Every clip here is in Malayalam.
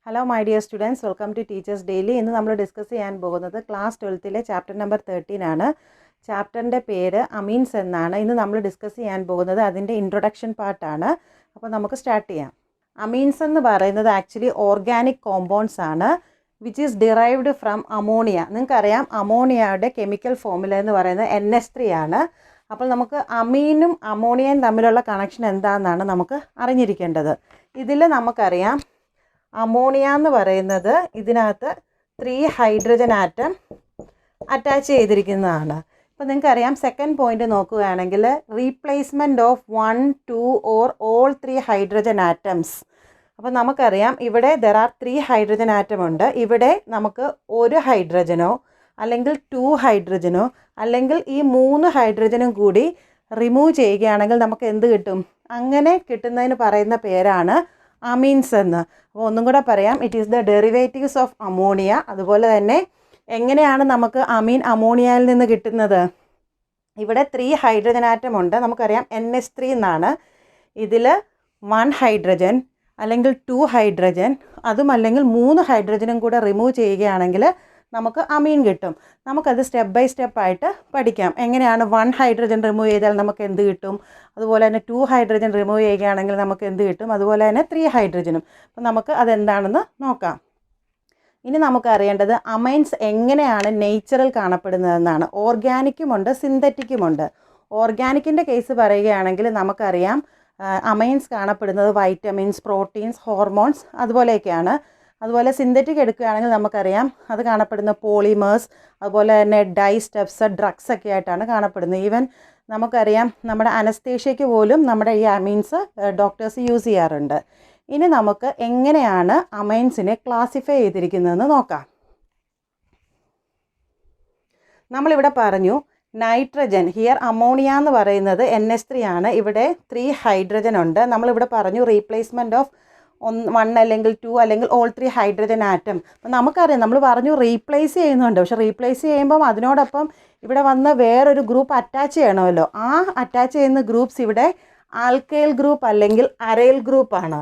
Hello my dear students, welcome to Teachers Daily. ഇന്ന് നമ്മൾ ഡിസ്കസ് ചെയ്യാൻ പോകുന്നത് ക്ലാസ് 12ലെ ചാപ്റ്റർ നമ്പർ 13 ആണ്. ചാപ്റ്ററിൻ്റെ പേര് അമീൻസ് എന്നാണ്. ഇന്ന് നമ്മൾ ഡിസ്കസ് ചെയ്യാൻ പോകുന്നത് അതിൻ്റെ ഇൻട്രൊഡക്ഷൻ പാർട്ടാണ്. അപ്പോൾ നമുക്ക് സ്റ്റാർട്ട് ചെയ്യാം. അമീൻസ് എന്ന് പറയുന്നത് ആക്ച്വലി ഓർഗാനിക് കോമ്പൗണ്ട്സ് ആണ് which is derived from ammonia. നിങ്ങൾക്കറിയാം അമോണിയയുടെ കെമിക്കൽ ഫോർമുല എന്ന് പറയുന്നത് NH3 ആണ്. അപ്പോൾ നമുക്ക് അമീനും അമോണിയയും തമ്മിലുള്ള കണക്ഷൻ എന്താണെന്നാണ് നമുക്ക് അറിഞ്ഞിരിക്കേണ്ടത്. ഇതിൽ നമുക്കറിയാം അമോണിയ എന്ന് പറയുന്നത് ഇതിനകത്ത് 3 ഹൈഡ്രജൻ ആറ്റം അറ്റാച്ച് ചെയ്തിരിക്കുന്നതാണ്. ഇപ്പോൾ നിങ്ങൾക്കറിയാം സെക്കൻഡ് പോയിന്റ് നോക്കുകയാണെങ്കിൽ replacement of 1, 2 or all 3 hydrogen atoms. അപ്പോൾ നമുക്കറിയാം ഇവിടെ ദർ ആർ 3 ഹൈഡ്രജൻ ആറ്റം ഉണ്ട്. ഇവിടെ നമുക്ക് 1 ഹൈഡ്രജനോ അല്ലെങ്കിൽ 2 ഹൈഡ്രജനോ അല്ലെങ്കിൽ ഈ 3 ഹൈഡ്രജനും കൂടി റിമൂവ് ചെയ്യുകയാണെങ്കിൽ നമുക്ക് എന്ത് കിട്ടും? അങ്ങനെ കിട്ടുന്നതിന് പറയുന്ന പേരാണ് അമീൻസ് എന്ന്. അപ്പോൾ ഒന്നും കൂടെ പറയാം, it is the derivatives of ammonia. അതുപോലെ തന്നെ എങ്ങനെയാണ് നമുക്ക് അമോണിയയിൽ നിന്ന് കിട്ടുന്നത്? ഇവിടെ 3 ഹൈഡ്രജൻ ആറ്റം ഉണ്ട്. നമുക്കറിയാം NH3 എന്നാണ്. ഇതിൽ 1 ഹൈഡ്രജൻ അല്ലെങ്കിൽ 2 ഹൈഡ്രജൻ അതും അല്ലെങ്കിൽ 3 ഹൈഡ്രജനും കൂടെ റിമൂവ് ചെയ്യുകയാണെങ്കിൽ നമുക്ക് അമീൻ കിട്ടും. നമുക്കത് സ്റ്റെപ്പ് ബൈ സ്റ്റെപ്പ് ആയിട്ട് പഠിക്കാം. എങ്ങനെയാണ് 1 ഹൈഡ്രജൻ റിമൂവ് ചെയ്താൽ നമുക്ക് എന്ത് കിട്ടും, അതുപോലെ തന്നെ 2 ഹൈഡ്രജൻ റിമൂവ് ചെയ്യുകയാണെങ്കിൽ നമുക്ക് എന്ത് കിട്ടും, അതുപോലെ തന്നെ 3 ഹൈഡ്രജനും. അപ്പോൾ നമുക്ക് അതെന്താണെന്ന് നോക്കാം. ഇനി നമുക്ക് അറിയേണ്ടത് അമൈൻസ് എങ്ങനെയാണ് നേച്ചറിൽ കാണപ്പെടുന്നതെന്നാണ്. ഓർഗാനിക്കുമുണ്ട്, സിന്തറ്റിക്കുമുണ്ട്. ഓർഗാനിക്കിൻ്റെ കേസ് പറയുകയാണെങ്കിൽ നമുക്കറിയാം അമൈൻസ് കാണപ്പെടുന്നത് വൈറ്റമിൻസ്, പ്രോട്ടീൻസ്, ഹോർമോൺസ് അതുപോലെയൊക്കെയാണ്. അതുപോലെ സിന്തറ്റിക് എടുക്കുകയാണെങ്കിൽ നമുക്കറിയാം അത് കാണപ്പെടുന്ന പോളിമേഴ്സ്, അതുപോലെ തന്നെ ഡൈസ്റ്റെപ്സ്, ഡ്രഗ്സ് ഒക്കെ ആയിട്ടാണ് കാണപ്പെടുന്നത്. ഈവൻ നമുക്കറിയാം നമ്മുടെ അനസ്തേഷ്യയ്ക്ക് പോലും നമ്മുടെ ഈ അമീൻസ് ഡോക്ടേഴ്സ് യൂസ് ചെയ്യാറുണ്ട്. ഇനി നമുക്ക് എങ്ങനെയാണ് അമൈൻസിനെ ക്ലാസിഫൈ ചെയ്തിരിക്കുന്നതെന്ന് നോക്കാം. നമ്മളിവിടെ പറഞ്ഞു നൈട്രജൻ, ഹിയർ അമോണിയ എന്ന് പറയുന്നത് NH3 ആണ്. ഇവിടെ 3 ഹൈഡ്രജൻ ഉണ്ട്. നമ്മളിവിടെ പറഞ്ഞു റീപ്ലേസ്മെൻറ്റ് ഓഫ് 1 അല്ലെങ്കിൽ 2 അല്ലെങ്കിൽ ഓൾ 3 ഹൈഡ്രജൻ ആറ്റം. അപ്പം നമുക്കറിയാം നമ്മൾ പറഞ്ഞു റീപ്ലേസ് ചെയ്യുന്നുണ്ട്. പക്ഷേ റീപ്ലേസ് ചെയ്യുമ്പം അതിനോടൊപ്പം ഇവിടെ വന്ന് വേറൊരു ഗ്രൂപ്പ് അറ്റാച്ച് ചെയ്യണമല്ലോ. ആ അറ്റാച്ച് ചെയ്യുന്ന ഗ്രൂപ്പ്സ് ഇവിടെ ആൽക്കൈൽ ഗ്രൂപ്പ് അല്ലെങ്കിൽ അരൈൽ ഗ്രൂപ്പാണ്.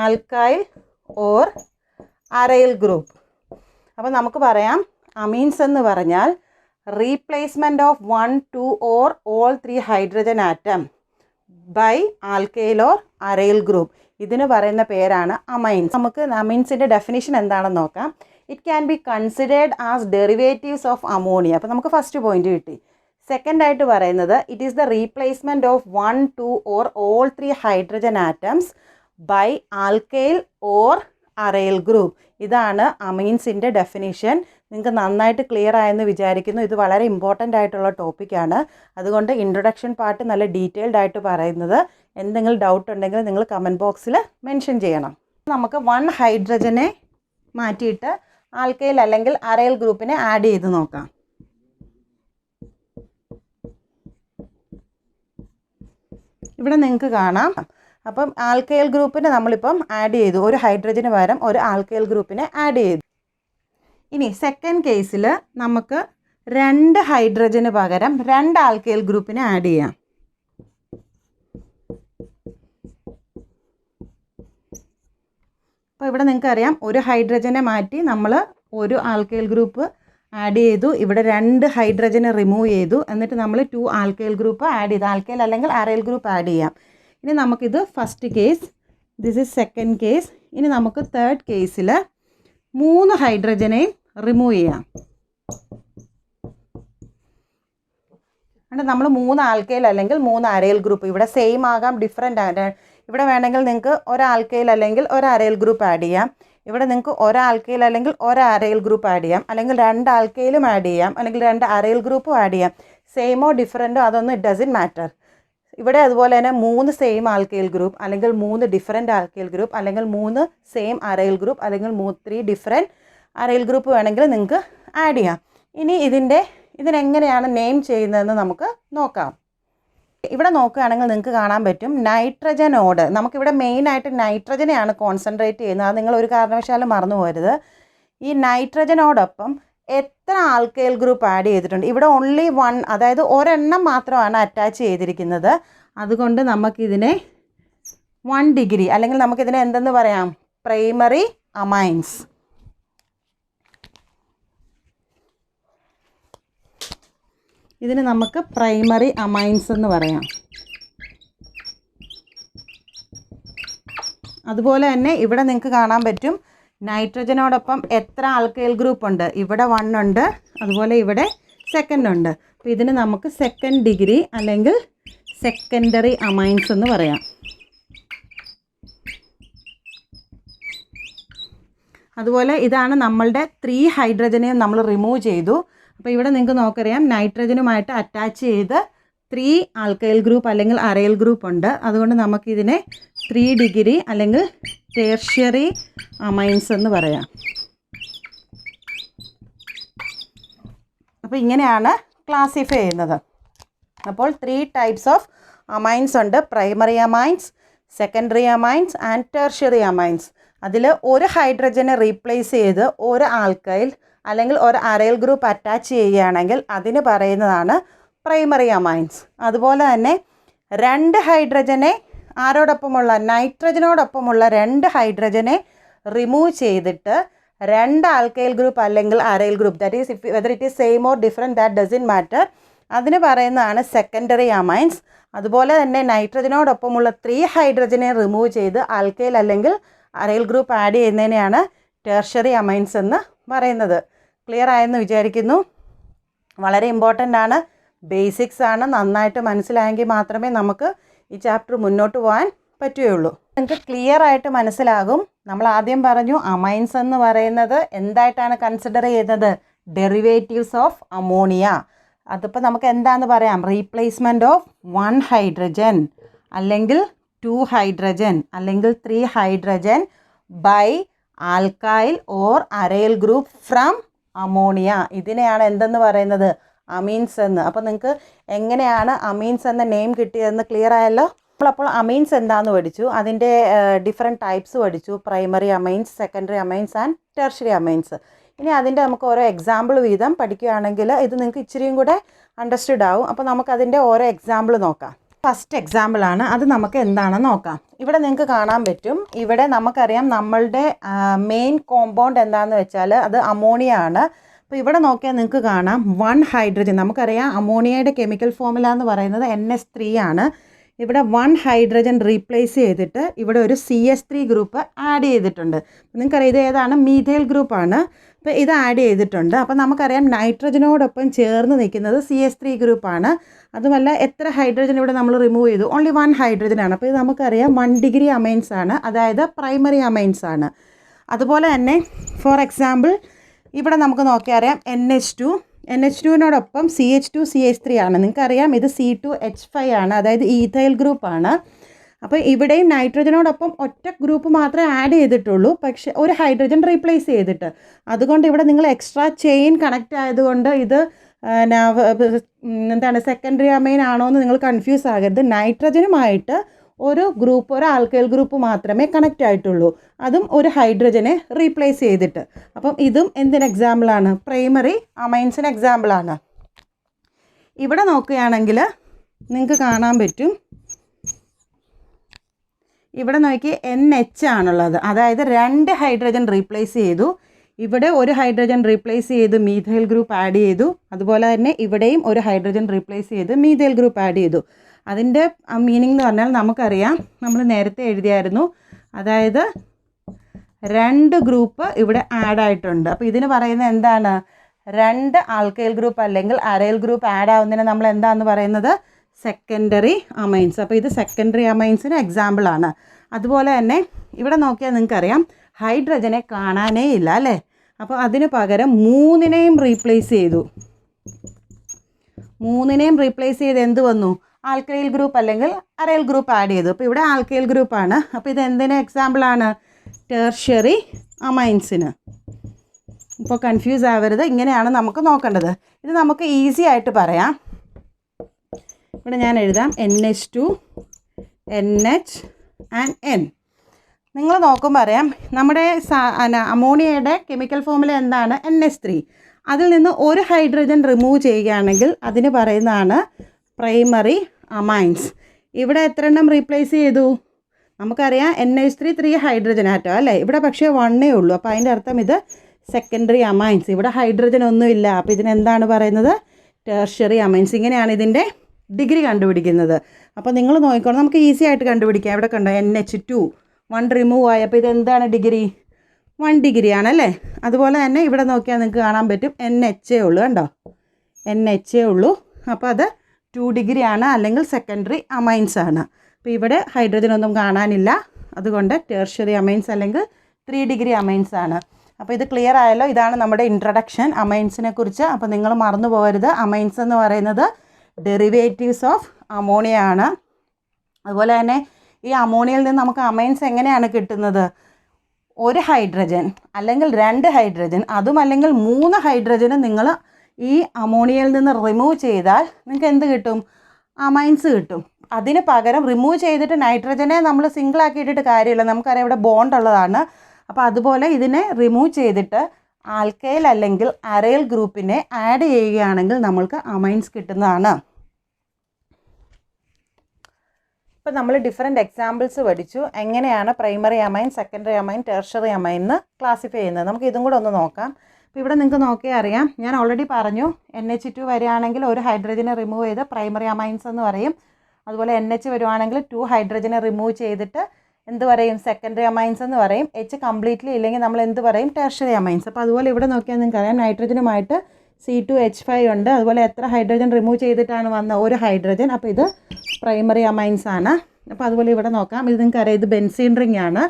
Alkyl or aryl group. അപ്പം നമുക്ക് പറയാം അമീൻസ് എന്ന് പറഞ്ഞാൽ replacement of 1, 2 or all 3 hydrogen atom by alkyl or aryl group. ഇതിന് പറയുന്ന പേരാണ് അമൈൻസ്. നമുക്ക് അമൈൻസിൻ്റെ ഡെഫിനിഷൻ എന്താണെന്ന് നോക്കാം. It can be considered as derivatives of ammonia. അപ്പോൾ നമുക്ക് ഫസ്റ്റ് പോയിന്റ് കിട്ടി. സെക്കൻഡായിട്ട് പറയുന്നത് it is the replacement of 1, 2 or all 3 hydrogen atoms by alkyl or aryl group. ഇതാണ് അമീൻസിൻ്റെ ഡെഫിനിഷൻ. നിങ്ങൾക്ക് നന്നായിട്ട് ക്ലിയർ ആയെന്ന് വിചാരിക്കുന്നു. ഇത് വളരെ ഇമ്പോർട്ടൻ്റ് ആയിട്ടുള്ള ടോപ്പിക്കാണ്. അതുകൊണ്ട് ഇൻട്രൊഡക്ഷൻ പാർട്ട് നല്ല ഡീറ്റെയിൽഡ് ആയിട്ട് പറയുന്നത്. എന്തെങ്കിലും ഡൗട്ട് ഉണ്ടെങ്കിൽ നിങ്ങൾ കമൻറ്റ് ബോക്സിൽ മെൻഷൻ ചെയ്യണം. നമുക്ക് 1 ഹൈഡ്രജനെ മാറ്റിയിട്ട് ആൽക്കൈൽ അല്ലെങ്കിൽ അരൈൽ ഗ്രൂപ്പിനെ ആഡ് ചെയ്ത് നോക്കാം. ഇവിടെ നിങ്ങൾക്ക് കാണാം. അപ്പം ആൽക്കൈൽ ഗ്രൂപ്പിനെ നമ്മളിപ്പം ആഡ് ചെയ്തു. 1 ഹൈഡ്രജന് പകരം 1 ആൽക്കൈൽ ഗ്രൂപ്പിനെ ആഡ് ചെയ്തു. ഇനി സെക്കൻഡ് കേസിൽ നമുക്ക് 2 ഹൈഡ്രജന് പകരം 2 ആൽക്കൈൽ ഗ്രൂപ്പിനെ ആഡ് ചെയ്യാം. അപ്പോൾ ഇവിടെ നിങ്ങൾക്കറിയാം 1 ഹൈഡ്രജനെ മാറ്റി നമ്മൾ 1 ആൽക്കൈൽ ഗ്രൂപ്പ് ആഡ് ചെയ്തു. ഇവിടെ 2 ഹൈഡ്രജനെ റിമൂവ് ചെയ്തു. എന്നിട്ട് നമ്മൾ 2 ആൽക്കൈൽ ഗ്രൂപ്പ് ആഡ് ചെയ്തു. ആൽക്കൈൽ അല്ലെങ്കിൽ അരൈൽ ഗ്രൂപ്പ് ആഡ് ചെയ്യാം. ഇനി നമുക്കിത് first case, this is second case. ഇനി നമുക്ക് തേർഡ് കേസിൽ 3 ഹൈഡ്രജനെയും റിമൂവ് ചെയ്യാം. എന്നിട്ട് നമ്മൾ 3 ആൽക്കൈൽ അല്ലെങ്കിൽ 3 അരൈൽ ഗ്രൂപ്പ്, ഇവിടെ സെയിം ആകാം ഡിഫറെൻ്റ് ആകാം. ഇവിടെ വേണമെങ്കിൽ നിങ്ങൾക്ക് 1 ആൽക്കൈൽ അല്ലെങ്കിൽ 1 അരൈൽ ഗ്രൂപ്പ് ആഡ് ചെയ്യാം. ഇവിടെ നിങ്ങൾക്ക് 1 ആൽക്കൈൽ അല്ലെങ്കിൽ 1 അരൈൽ ഗ്രൂപ്പ് ആഡ് ചെയ്യാം. അല്ലെങ്കിൽ 2 ആൽക്കൈലും ആഡ് ചെയ്യാം. അല്ലെങ്കിൽ 2 അരൈൽ ഗ്രൂപ്പും ആഡ് ചെയ്യാം. സെയിമോ ഡിഫറൻറ്റോ അതൊന്നും ഇറ്റ് ഡസൻറ്റ് മാറ്റർ. ഇവിടെ അതുപോലെ തന്നെ 3 സെയിം ആൽക്കൈൽ ഗ്രൂപ്പ് അല്ലെങ്കിൽ 3 ഡിഫറെൻറ്റ് ആൽക്കൈൽ ഗ്രൂപ്പ് അല്ലെങ്കിൽ 3 സെയിം അരൈൽ ഗ്രൂപ്പ് അല്ലെങ്കിൽ 3 ഡിഫറെൻറ്റ് അരൈൽ ഗ്രൂപ്പ് വേണമെങ്കിൽ നിങ്ങൾക്ക് ആഡ് ചെയ്യാം. ഇനി ഇതിനെങ്ങനെയാണ് നെയിം ചെയ്യുന്നതെന്ന് നമുക്ക് നോക്കാം. ഇവിടെ നോക്കുകയാണെങ്കിൽ നിങ്ങൾക്ക് കാണാൻ പറ്റും നൈട്രജനോട്. നമുക്കിവിടെ മെയിനായിട്ട് നൈട്രജനെയാണ് കോൺസെൻട്രേറ്റ് ചെയ്യുന്നത്. അത് നിങ്ങൾ ഒരു കാരണവശാലും മറന്നു പോകരുത്. ഈ നൈട്രജനോടൊപ്പം എത്ര ആൽക്കൈൽ ഗ്രൂപ്പ് ആഡ് ചെയ്തിട്ടുണ്ട്? ഇവിടെ ഓൺലി 1, അതായത് ഒരെണ്ണം മാത്രമാണ് അറ്റാച്ച് ചെയ്തിരിക്കുന്നത്. അതുകൊണ്ട് നമുക്കിതിനെ 1 ഡിഗ്രി അല്ലെങ്കിൽ നമുക്കിതിനെ എന്തെന്ന് പറയാം, പ്രൈമറി അമൈൻസ്. ഇതിന് നമുക്ക് പ്രൈമറി അമൈൻസ് എന്ന് പറയാം. അതുപോലെ തന്നെ ഇവിടെ നിങ്ങൾക്ക് കാണാൻ പറ്റും നൈട്രജനോടൊപ്പം എത്ര ആൽക്കൈൽ ഗ്രൂപ്പ് ഉണ്ട്. ഇവിടെ 1 ഉണ്ട്, അതുപോലെ ഇവിടെ 2 ഉണ്ട്. അപ്പോൾ ഇതിന് നമുക്ക് സെക്കൻഡ് ഡിഗ്രി അല്ലെങ്കിൽ സെക്കൻഡറി അമൈൻസ് എന്ന് പറയാം. അതുപോലെ ഇതാണ് നമ്മളുടെ 3 ഹൈഡ്രജനെ നമ്മൾ റിമൂവ് ചെയ്തു. അപ്പോൾ ഇവിടെ നിങ്ങൾക്ക് നോക്കറിയാം നൈട്രജനുമായിട്ട് അറ്റാച്ച് ചെയ്ത് 3 ആൽക്കൈൽ ഗ്രൂപ്പ് അല്ലെങ്കിൽ അറൈൽ ഗ്രൂപ്പ് ഉണ്ട്. അതുകൊണ്ട് നമുക്കിതിനെ 3 ഡിഗ്രി അല്ലെങ്കിൽ ടെർഷ്യറി അമൈൻസ് എന്ന് പറയാം. അപ്പോൾ ഇങ്ങനെയാണ് ക്ലാസിഫൈ ചെയ്യുന്നത്. അപ്പോൾ 3 ടൈപ്സ് ഓഫ് അമൈൻസ് ഉണ്ട്. Primary amines, secondary amines and tertiary amines. അതിൽ ഒരു ഹൈഡ്രജനെ റീപ്ലേസ് ചെയ്ത് ഒരു ആൽക്കൈൽ അല്ലെങ്കിൽ ഒരു അറൈൽ ഗ്രൂപ്പ് അറ്റാച്ച് ചെയ്യുകയാണെങ്കിൽ അതിന് പറയുന്നതാണ് പ്രൈമറി അമൈൻസ്. അതുപോലെ തന്നെ 2 ഹൈഡ്രജനെ ആരോടൊപ്പമുള്ള നൈട്രജനോടൊപ്പമുള്ള 2 ഹൈഡ്രജനെ റിമൂവ് ചെയ്തിട്ട് 2 ആൽക്കൈൽ ഗ്രൂപ്പ് അല്ലെങ്കിൽ aryl group, that is whether it is same or different that doesn't matter, അതിന് പറയുന്നതാണ് സെക്കൻഡറി അമൈൻസ്. അതുപോലെ തന്നെ നൈട്രജനോടൊപ്പമുള്ള 3 ഹൈഡ്രജനെ റിമൂവ് ചെയ്ത് ആൽക്കൈൽ അല്ലെങ്കിൽ അറൈൽ ഗ്രൂപ്പ് ആഡ് ചെയ്യുന്നതിനെയാണ് ടെർഷ്യറി അമൈൻസ് എന്ന് പറയുന്നത്. ക്ലിയർ ആയെന്ന് വിചാരിക്കുന്നു. വളരെ ഇമ്പോർട്ടൻ്റ് ആണ്, ബേസിക്സ് ആണ്. നന്നായിട്ട് മനസ്സിലായെങ്കിൽ മാത്രമേ നമുക്ക് ഈ ചാപ്റ്റർ മുന്നോട്ട് പോകാൻ പറ്റുകയുള്ളൂ. നിങ്ങൾക്ക് ക്ലിയർ ആയിട്ട് മനസ്സിലാകും. നമ്മൾ ആദ്യം പറഞ്ഞു അമൈൻസ് എന്ന് പറയുന്നത് എന്തായിട്ടാണ് കൺസിഡർ ചെയ്യുന്നത്? Derivatives of ammonia. അതിപ്പോൾ നമുക്ക് എന്താണെന്ന് പറയാം? റീപ്ലേസ്മെൻറ്റ് ഓഫ് 1 ഹൈഡ്രജൻ അല്ലെങ്കിൽ 2 ഹൈഡ്രജൻ അല്ലെങ്കിൽ 3 hydrogen by alkyl or aryl group from ammonia. ഇതിനെയാണ് എന്തെന്ന് പറയുന്നത്? അമീൻസ് എന്ന്. അപ്പോൾ നിങ്ങൾക്ക് എങ്ങനെയാണ് അമീൻസ് എന്ന നെയിം കിട്ടിയതെന്ന് ക്ലിയർ ആയല്ലോ. അപ്പോൾ അമീൻസ് എന്താണെന്ന് പഠിച്ചു, അതിൻ്റെ ഡിഫറെൻറ്റ് ടൈപ്സ് പഠിച്ചു. Primary amines, secondary amines and tertiary amines. ഇനി അതിൻ്റെ നമുക്ക് ഓരോ എക്സാമ്പിൾ വീതം പഠിക്കുകയാണെങ്കിൽ ഇത് നിങ്ങൾക്ക് ഇച്ചിരിയും കൂടെ അണ്ടർസ്റ്റുഡ് ആവും. അപ്പോൾ നമുക്കതിൻ്റെ ഓരോ എക്സാമ്പിൾ നോക്കാം. ഫസ്റ്റ് എക്സാമ്പിളാണ്, അത് നമുക്ക് എന്താണെന്ന് നോക്കാം. ഇവിടെ നിങ്ങൾക്ക് കാണാൻ പറ്റും, ഇവിടെ നമുക്കറിയാം നമ്മളുടെ മെയിൻ കോമ്പൗണ്ട് എന്താണെന്ന് വെച്ചാൽ അത് അമോണിയ ആണ്. അപ്പോൾ ഇവിടെ നോക്കിയാൽ നിങ്ങൾക്ക് കാണാം 1 ഹൈഡ്രജൻ. നമുക്കറിയാം അമോണിയയുടെ കെമിക്കൽ ഫോർമുല എന്ന് പറയുന്നത് NH3 ആണ്. ഇവിടെ 1 ഹൈഡ്രജൻ റീപ്ലേസ് ചെയ്തിട്ട് ഇവിടെ ഒരു CH3 ഗ്രൂപ്പ് ആഡ് ചെയ്തിട്ടുണ്ട്. നിങ്ങൾക്കറിയാം ഇത് ഏതാണ്? മീഥൈൽ ഗ്രൂപ്പാണ്. അപ്പോൾ ഇത് ആഡ് ചെയ്തിട്ടുണ്ട്. അപ്പോൾ നമുക്കറിയാം നൈട്രജനോടൊപ്പം ചേർന്ന് നിൽക്കുന്നത് CH3 ഗ്രൂപ്പാണ്. അതുമല്ല എത്ര ഹൈഡ്രജൻ ഇവിടെ നമ്മൾ റിമൂവ് ചെയ്തു? ഓൺലി 1 ഹൈഡ്രജനാണ്. അപ്പോൾ ഇത് നമുക്കറിയാം 1 ഡിഗ്രി അമൈൻസ് ആണ്, അതായത് പ്രൈമറി അമൈൻസ് ആണ്. അതുപോലെ തന്നെ ഫോർ എക്സാമ്പിൾ ഇവിടെ നമുക്ക് നോക്കിയാൽ അറിയാം NH2നോടൊപ്പം CH2 CH3 ആണ്. നിങ്ങൾക്കറിയാം ഇത് C2H5 ആണ്, അതായത് ഈഥൈൽ ഗ്രൂപ്പാണ്. അപ്പോൾ ഇവിടെയും നൈട്രജനോടൊപ്പം ഒറ്റ ഗ്രൂപ്പ് മാത്രമേ ആഡ് ചെയ്തിട്ടുള്ളൂ, പക്ഷേ ഒരു ഹൈഡ്രജൻ റീപ്ലേസ് ചെയ്തിട്ട്. അതുകൊണ്ട് ഇവിടെ നിങ്ങൾ എക്സ്ട്രാ ചെയിൻ കണക്റ്റ് ആയതുകൊണ്ട് ഇത് എന്താണ് സെക്കൻഡറി അമൈൻ ആണോ എന്ന് നിങ്ങൾ കൺഫ്യൂസ് ആകരുത്. നൈട്രജനുമായിട്ട് ഒരു ഗ്രൂപ്പ്, ഒരു ആൽക്കൈൽ ഗ്രൂപ്പ് മാത്രമേ കണക്റ്റ് ആയിട്ടുള്ളൂ, അതും ഒരു ഹൈഡ്രജനെ റീപ്ലേസ് ചെയ്തിട്ട്. അപ്പം ഇതും എന്തിന് എക്സാമ്പിളാണ്? പ്രൈമറി അമൈൻസിന് എക്സാമ്പിളാണ്. ഇവിടെ നോക്കുകയാണെങ്കിൽ നിങ്ങൾക്ക് കാണാൻ പറ്റും, ഇവിടെ നോക്കി NH ആണുള്ളത്, അതായത് 2 ഹൈഡ്രജൻ റീപ്ലേസ് ചെയ്തു. ഇവിടെ ഒരു ഹൈഡ്രജൻ റീപ്ലേസ് ചെയ്ത് മീഥൈൽ ഗ്രൂപ്പ് ആഡ് ചെയ്തു. അതുപോലെ തന്നെ ഇവിടെയും ഒരു ഹൈഡ്രജൻ റീപ്ലേസ് ചെയ്ത് മീഥൈൽ ഗ്രൂപ്പ് ആഡ് ചെയ്തു. അതിൻ്റെ മീനിങ് എന്ന് പറഞ്ഞാൽ നമുക്കറിയാം, നമ്മൾ നേരത്തെ എഴുതിയായിരുന്നു, അതായത് 2 ഗ്രൂപ്പ് ഇവിടെ ആഡ് ആയിട്ടുണ്ട്. അപ്പോൾ ഇതിന് പറയുന്നത് എന്താണ്? 2 ആൽക്കൈൽ ഗ്രൂപ്പ് അല്ലെങ്കിൽ അറൈൽ ഗ്രൂപ്പ് ആഡ് ആവുന്നതിന് നമ്മൾ എന്താണെന്ന് പറയുന്നത്? Secondary amines. അപ്പോൾ ഇത് സെക്കൻഡറി അമൈൻസിന് എക്സാമ്പിളാണ്. അതുപോലെ തന്നെ ഇവിടെ നോക്കിയാൽ നിങ്ങൾക്കറിയാം ഹൈഡ്രജനെ കാണാനേ ഇല്ല അല്ലേ? അപ്പോൾ അതിന് പകരം 3നെയും റീപ്ലേസ് ചെയ്തു. 3നെയും റീപ്ലേസ് ചെയ്ത് എന്ത് വന്നു? ആൽക്കൈൽ ഗ്രൂപ്പ് അല്ലെങ്കിൽ അറൈൽ ഗ്രൂപ്പ് ആഡ് ചെയ്തു. അപ്പോൾ ഇവിടെ ആൽക്കൈൽ ഗ്രൂപ്പാണ്. അപ്പോൾ ഇത് എന്തിന് എക്സാമ്പിളാണ്? ടെർഷ്യറി അമൈൻസിന്. ഇപ്പോൾ കൺഫ്യൂസ് ആവരുത്, ഇങ്ങനെയാണ് നമുക്ക് നോക്കേണ്ടത്. ഇത് നമുക്ക് ഈസി ആയിട്ട് പറയാം. ഇവിടെ ഞാൻ എഴുതാം NH2, NH ആൻഡ് N. നിങ്ങൾ നോക്കുമ്പോൾ അറിയാം നമ്മുടെ അമോണിയയുടെ കെമിക്കൽ ഫോർമുല എന്താണ്? NH3. അതിൽ നിന്ന് ഒരു ഹൈഡ്രജൻ റിമൂവ് ചെയ്യുകയാണെങ്കിൽ അതിന് പറയുന്നതാണ് പ്രൈമറി അമൈൻസ്. ഇവിടെ എത്ര എണ്ണം റീപ്ലേസ് ചെയ്തു? നമുക്കറിയാം NH3 3 ഹൈഡ്രജൻ ആറ്റം അല്ലേ, ഇവിടെ പക്ഷേ 1 ഉള്ളൂ. അപ്പോൾ അതിൻ്റെ അർത്ഥം ഇത് സെക്കൻഡറി അമൈൻസ്, ഇവിടെ ഹൈഡ്രജൻ ഒന്നുമില്ല. അപ്പോൾ ഇതിനെന്താണ് പറയുന്നത്? Tertiary amines. ഇങ്ങനെയാണ് ഇതിൻ്റെ ഡിഗ്രി കണ്ടുപിടിക്കുന്നത്. അപ്പോൾ നിങ്ങൾ നോക്കിക്കോണം, നമുക്ക് ഈസി ആയിട്ട് കണ്ടുപിടിക്കാം. ഇവിടെ കണ്ടോ NH2 1 റിമൂവ് ആയി, അപ്പോൾ ഇതെന്താണ് ഡിഗ്രി? 1 ഡിഗ്രി ആണല്ലേ. അതുപോലെ തന്നെ ഇവിടെ നോക്കിയാൽ നിങ്ങൾക്ക് കാണാൻ പറ്റും NH ഉള്ളൂ, കണ്ടോ NH ഉള്ളൂ. അപ്പോൾ അത് 2 ഡിഗ്രി ആണ്, അല്ലെങ്കിൽ സെക്കൻഡറി അമൈൻസ് ആണ്. അപ്പോൾ ഇവിടെ ഹൈഡ്രജൻ ഒന്നും കാണാനില്ല, അതുകൊണ്ട് ടെർഷ്യറി അമൈൻസ് അല്ലെങ്കിൽ 3 ഡിഗ്രി അമൈൻസ് ആണ്. അപ്പോൾ ഇത് ക്ലിയർ ആയല്ലോ. ഇതാണ് നമ്മുടെ ഇൻട്രൊഡക്ഷൻ അമൈൻസിനെ കുറിച്ച്. അപ്പോൾ നിങ്ങൾ മറന്നു പോകരുത്, അമൈൻസ് എന്ന് പറയുന്നത് ഡെറിവേറ്റീവ്സ് ഓഫ് അമോണിയ ആണ്. അതുപോലെ തന്നെ ഈ അമോണിയയിൽ നിന്ന് നമുക്ക് അമൈൻസ് എങ്ങനെയാണ് കിട്ടുന്നത്? 1 ഹൈഡ്രജൻ അല്ലെങ്കിൽ 2 ഹൈഡ്രജൻ, അതും അല്ലെങ്കിൽ 3 ഹൈഡ്രജനും നിങ്ങൾ ഈ അമോണിയയിൽ നിന്ന് റിമൂവ് ചെയ്താൽ നിങ്ങൾക്ക് എന്ത് കിട്ടും? അമൈൻസ് കിട്ടും. അതിന് പകരം റിമൂവ് ചെയ്തിട്ട് നൈട്രജനെ നമ്മൾ സിംഗിൾ ആക്കി ഇട്ടിട്ട് കാര്യമില്ല, നമുക്കറിയാം ഇവിടെ ബോണ്ട് ഉള്ളതാണ്. അപ്പോൾ അതുപോലെ ഇതിനെ റിമൂവ് ചെയ്തിട്ട് ആൽക്കൈൽ അല്ലെങ്കിൽ അരൈൽ ഗ്രൂപ്പിനെ ആഡ് ചെയ്യുകയാണെങ്കിൽ നമ്മൾക്ക് അമൈൻസ് കിട്ടുന്നതാണ്. ഇപ്പോൾ നമ്മൾ ഡിഫറെൻറ്റ് എക്സാമ്പിൾസ് പഠിച്ചു, എങ്ങനെയാണ് primary amen, secondary amen, tertiary amen എന്ന് ക്ലാസിഫൈ ചെയ്യുന്നത്. നമുക്ക് ഇതും കൂടെ ഒന്ന് നോക്കാം. അപ്പോൾ ഇവിടെ നിങ്ങൾക്ക് നോക്കിയാൽ അറിയാം, ഞാൻ ഓൾറെഡി പറഞ്ഞു NH2 വരികയാണെങ്കിൽ 1 ഹൈഡ്രജനെ റിമൂവ് ചെയ്ത് പ്രൈമറി അമൈൻസ് എന്ന് പറയും. അതുപോലെ NH വരുവാണെങ്കിൽ 2 ഹൈഡ്രജനെ റിമൂവ് ചെയ്തിട്ട് എന്ത് പറയും? സെക്കൻഡറി അമൈൻസ് എന്ന് പറയും. H കംപ്ലീറ്റ്ലി ഇല്ലെങ്കിൽ നമ്മൾ എന്ത് പറയും? Tertiary amines. അപ്പോൾ അതുപോലെ ഇവിടെ നോക്കിയാൽ നിങ്ങൾക്ക് അറിയാം, നൈട്രജനുമായിട്ട് C2H5 ഉണ്ട്. അതുപോലെ എത്ര ഹൈഡ്രജൻ റിമൂവ് ചെയ്തിട്ടാണ് വന്ന? 1 ഹൈഡ്രജൻ. അപ്പോൾ ഇത് പ്രൈമറി അമൈൻസ് ആണ്. അപ്പോൾ അതുപോലെ ഇവിടെ നോക്കാം, ഇത് നിങ്ങൾക്ക് അറിയാം, ഇത് ബെൻസീൻ റിംഗ് ആണ്.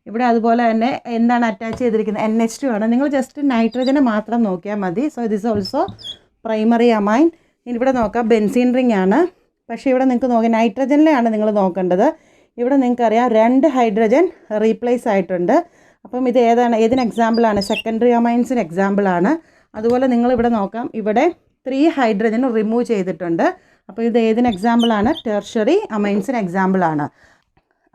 ഇവിടെ അതുപോലെ തന്നെ എന്താണ് അറ്റാച്ച് ചെയ്തിരിക്കുന്നത്? NH2 ആണ്. നിങ്ങൾ ജസ്റ്റ് നൈട്രജനെ മാത്രം നോക്കിയാൽ മതി. So this also primary amen. ഇവിടെ നോക്കാം, ബെൻസീൻ റിംഗ് ആണ്. പക്ഷേ ഇവിടെ നിങ്ങൾക്ക് നോക്കാം, നൈട്രജനിലാണ് നിങ്ങൾ നോക്കേണ്ടത്. ഇവിടെ നിങ്ങൾക്കറിയാം 2 ഹൈഡ്രജൻ റീപ്ലേസ് ആയിട്ടുണ്ട്. അപ്പം ഇത് ഏതിന് എക്സാമ്പിളാണ്? സെക്കൻഡറി അമൈൻസിന് എക്സാമ്പിളാണ്. അതുപോലെ നിങ്ങളിവിടെ നോക്കാം, ഇവിടെ 3 ഹൈഡ്രജൻ റിമൂവ് ചെയ്തിട്ടുണ്ട്. അപ്പോൾ ഇത് ഏതിന് എക്സാമ്പിളാണ്? ടെർഷ്യറി അമൈൻസിന് എക്സാമ്പിളാണ്.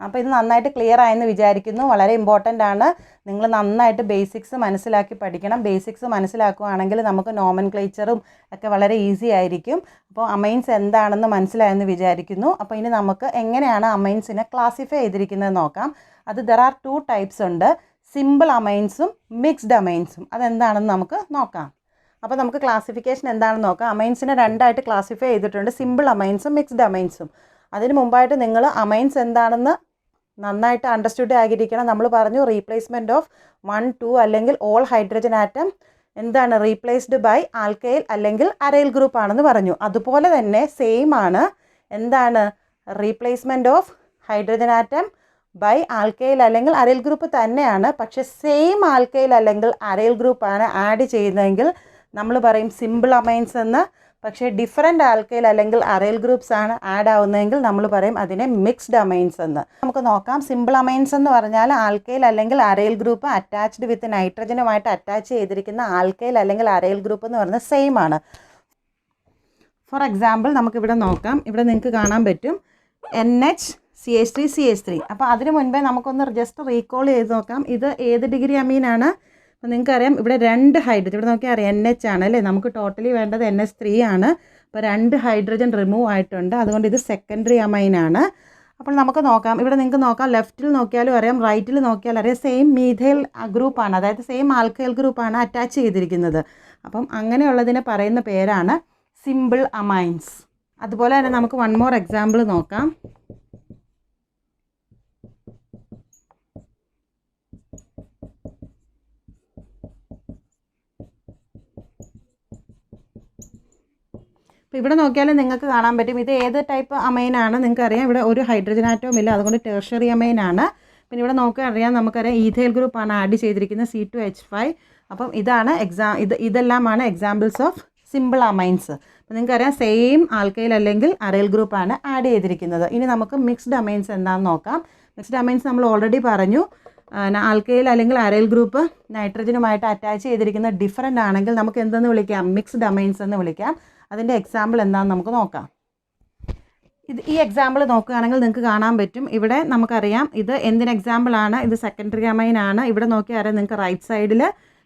അപ്പോൾ ഇത് നന്നായിട്ട് ക്ലിയർ ആയെന്ന് വിചാരിക്കുന്നു. വളരെ ഇമ്പോർട്ടൻ്റ് ആണ്, നിങ്ങൾ നന്നായിട്ട് ബേസിക്സ് മനസ്സിലാക്കി പഠിക്കണം. ബേസിക്സ് മനസ്സിലാക്കുകയാണെങ്കിൽ നമുക്ക് നോമൻക്ലേച്ചറും ഒക്കെ വളരെ ഈസി ആയിരിക്കും. അപ്പോൾ അമൈൻസ് എന്താണെന്ന് മനസ്സിലായെന്ന് വിചാരിക്കുന്നു. അപ്പോൾ ഇനി നമുക്ക് എങ്ങനെയാണ് അമൈൻസിനെ ക്ലാസിഫൈ ചെയ്തിരിക്കുന്നത് നോക്കാം. അത് ദർ ആർ 2 ടൈപ്സ് ഉണ്ട്, സിമ്പിൾ അമൈൻസും മിക്സ്ഡ് അമൈൻസും. അതെന്താണെന്ന് നമുക്ക് നോക്കാം. അപ്പോൾ നമുക്ക് ക്ലാസിഫിക്കേഷൻ എന്താണെന്ന് നോക്കാം. അമൈൻസിനെ 2ആയിട്ട് ക്ലാസിഫൈ ചെയ്തിട്ടുണ്ട്, സിമ്പിൾ അമൈൻസും മിക്സ്ഡ് അമൈൻസും. അതിന് മുമ്പായിട്ട് നിങ്ങൾ അമൈൻസ് എന്താണെന്ന് നന്നായിട്ട് അണ്ടർസ്റ്റുഡ് ആകിയിരിക്കണം. നമ്മൾ പറഞ്ഞു റീപ്ലേസ്മെൻറ്റ് ഓഫ് 1, 2 അല്ലെങ്കിൽ ഓൾ ഹൈഡ്രജൻ ആറ്റം എന്താണ്? റീപ്ലേസ്ഡ് ബൈ ആൽക്കൈൽ അല്ലെങ്കിൽ അരൈൽ ഗ്രൂപ്പ് ആണെന്ന് പറഞ്ഞു. അതുപോലെ തന്നെ സെയിം ആണ്, എന്താണ്? Replacement of hydrogen atom by alkyl അല്ലെങ്കിൽ അരൈൽ ഗ്രൂപ്പ് തന്നെയാണ്. പക്ഷേ സെയിം ആൽക്കൈൽ അല്ലെങ്കിൽ അരൈൽ ഗ്രൂപ്പാണ് ആഡ് ചെയ്യുന്നതെങ്കിൽ നമ്മൾ പറയും സിമ്പിൾ അമൈൻസ് എന്ന്. പക്ഷേ ഡിഫറെൻ്റ് ആൽക്കൈൽ അല്ലെങ്കിൽ അരൈൽ ഗ്രൂപ്പ്സ് ആണ് ആഡ് ആവുന്നതെങ്കിൽ നമ്മൾ പറയും അതിനെ മിക്സ്ഡ് അമൈൻസ് എന്ന്. നമുക്ക് നോക്കാം, സിമ്പിൾ അമൈൻസ് എന്ന് പറഞ്ഞാൽ ആൽക്കൈൽ അല്ലെങ്കിൽ അരൈൽ ഗ്രൂപ്പ് അറ്റാച്ച്ഡ് വിത്ത് നൈട്രജനുമായിട്ട് അറ്റാച്ച് ചെയ്തിരിക്കുന്ന ആൽക്കൈൽ അല്ലെങ്കിൽ അരൈൽ ഗ്രൂപ്പ് എന്ന് പറയുന്നത് സെയിം ആണ്. ഫോർ എക്സാമ്പിൾ നമുക്കിവിടെ നോക്കാം, ഇവിടെ നിങ്ങൾക്ക് കാണാൻ പറ്റും NHCH3CH3. അപ്പോൾ അതിന് മുൻപേ നമുക്കൊന്ന് ജസ്റ്റ് റീകോൾ ചെയ്ത് നോക്കാം, ഇത് ഏത് ഡിഗ്രി അമീനാണ്? അപ്പോൾ നിങ്ങൾക്കറിയാം ഇവിടെ 2 ഹൈഡ്രജൻ, ഇവിടെ നോക്കിയാൽ അറിയാം NH ആണ് അല്ലേ, നമുക്ക് ടോട്ടലി വേണ്ടത് NH3 ആണ്. അപ്പോൾ 2 ഹൈഡ്രജൻ റിമൂവ് ആയിട്ടുണ്ട്, അതുകൊണ്ട് ഇത് സെക്കൻഡറി അമൈനാണ്. അപ്പോൾ നമുക്ക് നോക്കാം, ഇവിടെ നിങ്ങൾക്ക് നോക്കാം, ലെഫ്റ്റിൽ നോക്കിയാലും അറിയാം, റൈറ്റിൽ നോക്കിയാലും അറിയാം, സെയിം മീഥൈൽ ഗ്രൂപ്പാണ്, അതായത് സെയിം ആൽക്കൈൽ ഗ്രൂപ്പാണ് അറ്റാച്ച് ചെയ്തിരിക്കുന്നത്. അപ്പം അങ്ങനെയുള്ളതിനെ പറയുന്ന പേരാണ് സിമ്പിൾ അമൈൻസ്. അതുപോലെ തന്നെ നമുക്ക് 1 മോർ എക്സാമ്പിൾ നോക്കാം. അപ്പോൾ ഇവിടെ നോക്കിയാൽ നിങ്ങൾക്ക് കാണാൻ പറ്റും, ഇത് ഏത് ടൈപ്പ് അമൈനാണ്? നിങ്ങൾക്കറിയാം ഇവിടെ 1 ഹൈഡ്രജൻ ആറ്റവും ഇല്ല, അതുകൊണ്ട് ടെർഷ്യറി അമൈനാണ്. പിന്നെ ഇവിടെ നോക്കിയാൽ അറിയാം, നമുക്കറിയാം ഈഥൈൽ ഗ്രൂപ്പാണ് ആഡ് ചെയ്തിരിക്കുന്നത് C2H5. അപ്പം ഇതാണ് ഇതെല്ലാമാണ് എക്സാമ്പിൾസ് ഓഫ് സിമ്പിൾ അമൈൻസ്. അപ്പോൾ നിങ്ങൾക്കറിയാം സെയിം ആൽക്കൈൽ അല്ലെങ്കിൽ അരൈൽ ഗ്രൂപ്പാണ് ആഡ് ചെയ്തിരിക്കുന്നത്. ഇനി നമുക്ക് മിക്സ്ഡ് അമൈൻസ് എന്താണെന്ന് നോക്കാം. മിക്സ്ഡ് അമൈൻസ് നമ്മൾ ഓൾറെഡി പറഞ്ഞു, ആൽക്കൈൽ അല്ലെങ്കിൽ അരൈൽ ഗ്രൂപ്പ് നൈട്രജനുമായിട്ട് അറ്റാച്ച് ചെയ്തിരിക്കുന്ന ഡിഫറൻ്റ് ആണെങ്കിൽ നമുക്ക് എന്തെന്ന് വിളിക്കാം? മിക്സ്ഡ് അമൈൻസ് എന്ന് വിളിക്കാം. അതിൻ്റെ എക്സാമ്പിൾ എന്താണെന്ന് നമുക്ക് നോക്കാം. ഈ എക്സാമ്പിൾ നോക്കുകയാണെങ്കിൽ നിങ്ങൾക്ക് കാണാൻ പറ്റും, ഇവിടെ നമുക്കറിയാം ഇത് എന്തിന് എക്സാമ്പിളാണ്? ഇത് സെക്കൻഡറി അമൈനാണ്. ഇവിടെ നോക്കിയാൽ അറിയാം, നിങ്ങൾക്ക് റൈറ്റ് സൈഡിൽ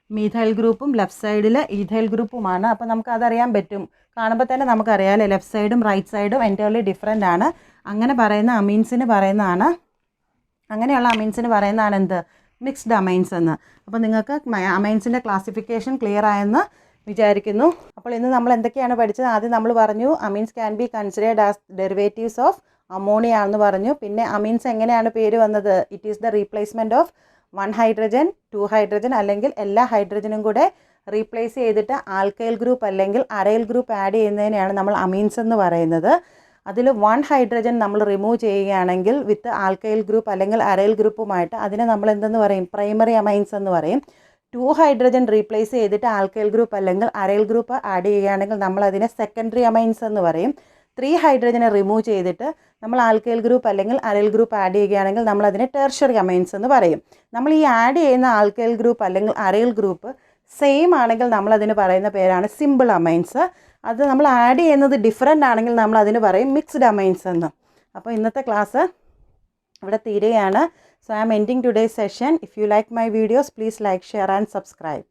മീഥൈൽ ഗ്രൂപ്പും ലെഫ്റ്റ് സൈഡിൽ ഈഥൈൽ ഗ്രൂപ്പുമാണ്. അപ്പോൾ നമുക്ക് അതറിയാൻ പറ്റും, കാണുമ്പോൾ തന്നെ നമുക്കറിയാം അല്ലേ, ലെഫ്റ്റ് സൈഡും റൈറ്റ് സൈഡും എൻറ്റയർലി ഡിഫറെൻ്റ് ആണ്. അങ്ങനെ പറയുന്ന അമീൻസിന് പറയുന്നതാണ് അങ്ങനെയുള്ള അമൈൻസിന് പറയുന്നതാണ് എന്ത്, മിക്സ്ഡ് അമൈൻസ് എന്ന്. അപ്പോൾ നിങ്ങൾക്ക് അമൈൻസിൻ്റെ ക്ലാസിഫിക്കേഷൻ ക്ലിയർ ആയെന്ന് വിചാരിക്കുന്നു. അപ്പോൾ ഇന്ന് നമ്മൾ എന്തൊക്കെയാണ് പഠിച്ചത്? ആദ്യം നമ്മൾ പറഞ്ഞു amines can be considered as derivatives of ammonia എന്ന് പറഞ്ഞു. പിന്നെ അമീൻസ് എങ്ങനെയാണ് പേര് വന്നത്? It is the replacement of 1 hydrogen 2 hydrogen അല്ലെങ്കിൽ എല്ലാ ഹൈഡ്രജനും കൂടെ റീപ്ലേസ് ചെയ്തിട്ട് ആൽക്കൈൽ ഗ്രൂപ്പ് അല്ലെങ്കിൽ അരൈൽ ഗ്രൂപ്പ് ആഡ് ചെയ്യുന്നതിനെയാണ് നമ്മൾ അമീൻസ് എന്ന് പറയുന്നത്. അതിൽ 1 ഹൈഡ്രജൻ നമ്മൾ റിമൂവ് ചെയ്യുകയാണെങ്കിൽ വിത്ത് ആൽക്കൈൽ ഗ്രൂപ്പ് അല്ലെങ്കിൽ അരൈൽ ഗ്രൂപ്പുമായിട്ട് അതിനെ നമ്മൾ എന്തെന്ന് പറയും? പ്രൈമറി അമൈൻസ് എന്ന് പറയും. 2 ഹൈഡ്രജൻ റീപ്ലേസ് ചെയ്തിട്ട് ആൽക്കൈൽ ഗ്രൂപ്പ് അല്ലെങ്കിൽ അരൈൽ ഗ്രൂപ്പ് ആഡ് ചെയ്യുകയാണെങ്കിൽ നമ്മൾ അതിനെ സെക്കൻഡറി അമൈൻസ് എന്ന് പറയും. 3 ഹൈഡ്രജനെ റിമൂവ് ചെയ്തിട്ട് നമ്മൾ ആൽക്കൈൽ ഗ്രൂപ്പ് അല്ലെങ്കിൽ അരൈൽ ഗ്രൂപ്പ് ആഡ് ചെയ്യുകയാണെങ്കിൽ നമ്മൾ അതിനെ ടെർഷ്യറി അമൈൻസ് എന്ന് പറയും. നമ്മൾ ഈ ആഡ് ചെയ്യുന്ന ആൽക്കൈൽ ഗ്രൂപ്പ് അല്ലെങ്കിൽ അരൈൽ ഗ്രൂപ്പ് സെയിം ആണെങ്കിൽ നമ്മൾ അതിന് പറയുന്ന പേരാണ് സിമ്പിൾ അമൈൻസ്. അത് നമ്മൾ ആഡ് ചെയ്യുന്നത് ഡിഫറെൻ്റ് ആണെങ്കിൽ നമ്മൾ അതിന് പറയും മിക്സ്ഡ് അമൈൻസ് എന്ന്. അപ്പോൾ ഇന്നത്തെ ക്ലാസ് ഇവിടെ തീരുകയാണ്. So I am ending today's session. If you like my videos, please like, share and subscribe.